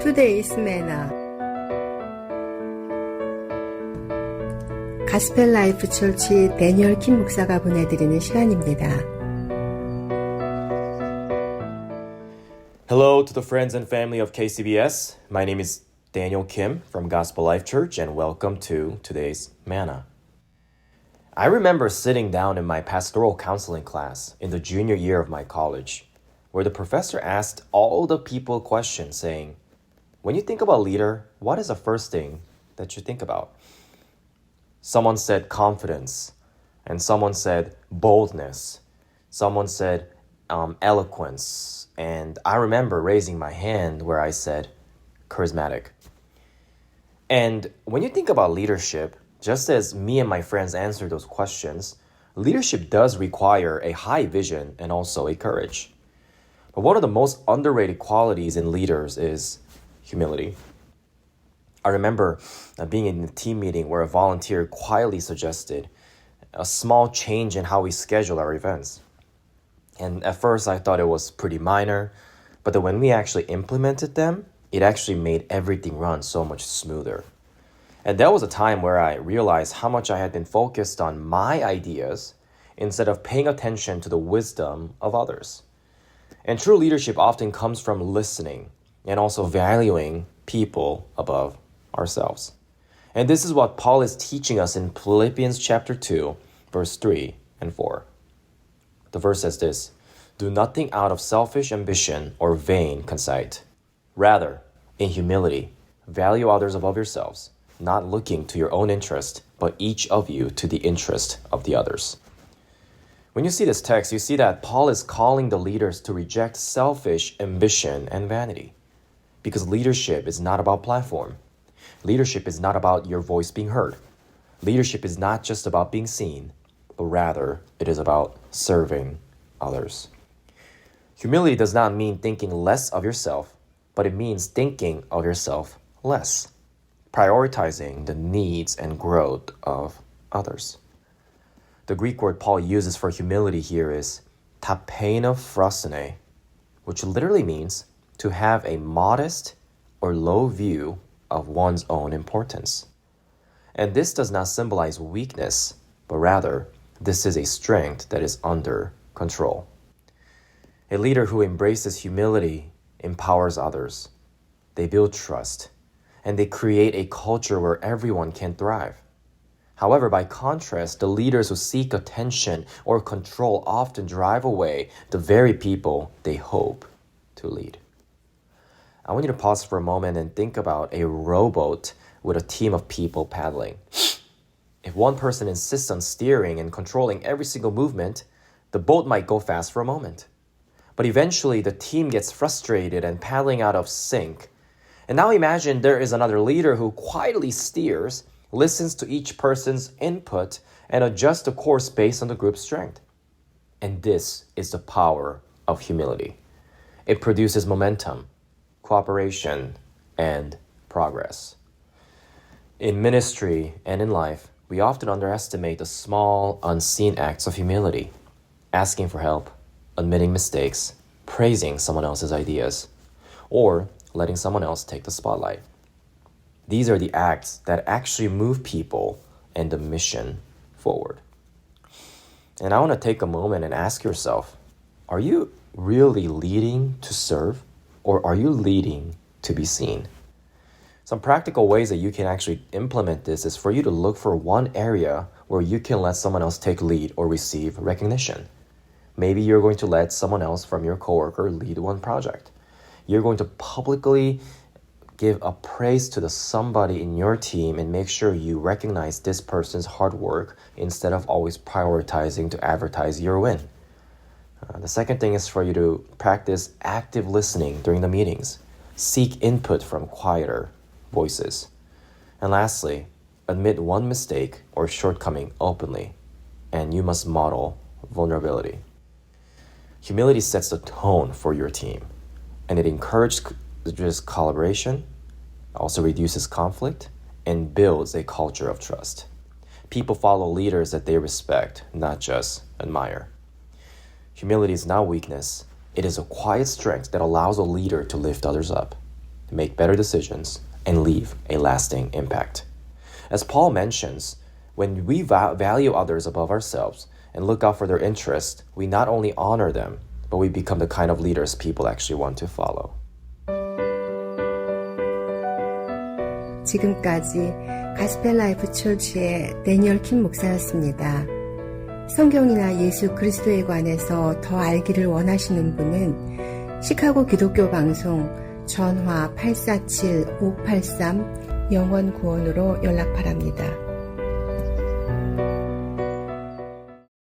Today's Manna. 가스펠라이프 철치 데니얼 김 목사가 보내드리는 시간입니다. Hello to the friends and family of KCBS. My name is Daniel Kim from Gospelife Church, and welcome to today's Manna. I remember sitting down in my pastoral counseling class in the junior year of my college, where the professor asked all the people questions saying, when you think about leader, what is the first thing that you think about? Someone said confidence, and someone said boldness, someone said eloquence, and I remember raising my hand where I said charismatic. And when you think about leadership, just as me and my friends answer those questions, leadership does require a high vision and also a courage. But one of the most underrated qualities in leaders is humility. I remember being in a team meeting where a volunteer quietly suggested a small change in how we schedule our events. And at first I thought it was pretty minor, but then when we actually implemented them, it actually made everything run so much smoother. And that was a time where I realized how much I had been focused on my ideas instead of paying attention to the wisdom of others. And true leadership often comes from listening and also valuing people above ourselves. And this is what Paul is teaching us in Philippians chapter 2, verse 3 and 4. The verse says this, "Do nothing out of selfish ambition or vain conceit. Rather, in humility, value others above yourselves, not looking to your own interest, but each of you to the interest of the others." When you see this text, you see that Paul is calling the leaders to reject selfish ambition and vanity. Because leadership is not about platform. Leadership is not about your voice being heard. Leadership is not just about being seen, but rather it is about serving others. Humility does not mean thinking less of yourself, but it means thinking of yourself less, prioritizing the needs and growth of others. The Greek word Paul uses for humility here is tapeinophrosine, which literally means to have a modest or low view of one's own importance. And this does not symbolize weakness, but rather this is a strength that is under control. A leader who embraces humility empowers others. They build trust, and they create a culture where everyone can thrive. However, by contrast, the leaders who seek attention or control often drive away the very people they hope to lead. I want you to pause for a moment and think about a rowboat with a team of people paddling. If one person insists on steering and controlling every single movement, the boat might go fast for a moment. But eventually, the team gets frustrated and paddling out of sync. And now imagine there is another leader who quietly steers, listens to each person's input, and adjusts the course based on the group's strength. And this is the power of humility. It produces momentum, cooperation, and progress. In ministry and in life, we often underestimate the small, unseen acts of humility, asking for help, admitting mistakes, praising someone else's ideas, or letting someone else take the spotlight. These are the acts that actually move people and the mission forward. And I want to take a moment and ask yourself, are you really leading to serve, or are you leading to be seen? Some practical ways that you can actually implement this is for you to look for one area where you can let someone else take lead or receive recognition. Maybe you're going to let someone else from your coworker lead one project. You're going to publicly give a praise to somebody in your team and make sure you recognize this person's hard work instead of always prioritizing to advertise your win. The second thing is for you to practice active listening during the meetings. Seek input from quieter voices. And lastly, admit one mistake or shortcoming openly, and you must model vulnerability. Humility sets the tone for your team, and it encourages collaboration, also reduces conflict, and builds a culture of trust. People follow leaders that they respect, not just admire. Humility is not weakness. It is a quiet strength that allows a leader to lift others up. make better decisions, and leave a lasting impact. As Paul mentions, when we value others above ourselves and look out for their interest, we not only honor them, but we become the kind of leaders people actually want to follow. 지금까지 가스펠라이프 처치의 데니얼 킴 목사였습니다. 성경이나 예수 그리스도에 관해서 더 알기를 원하시는 분은 시카고 기독교 방송 전화 847-583 영원 구원으로 연락 바랍니다.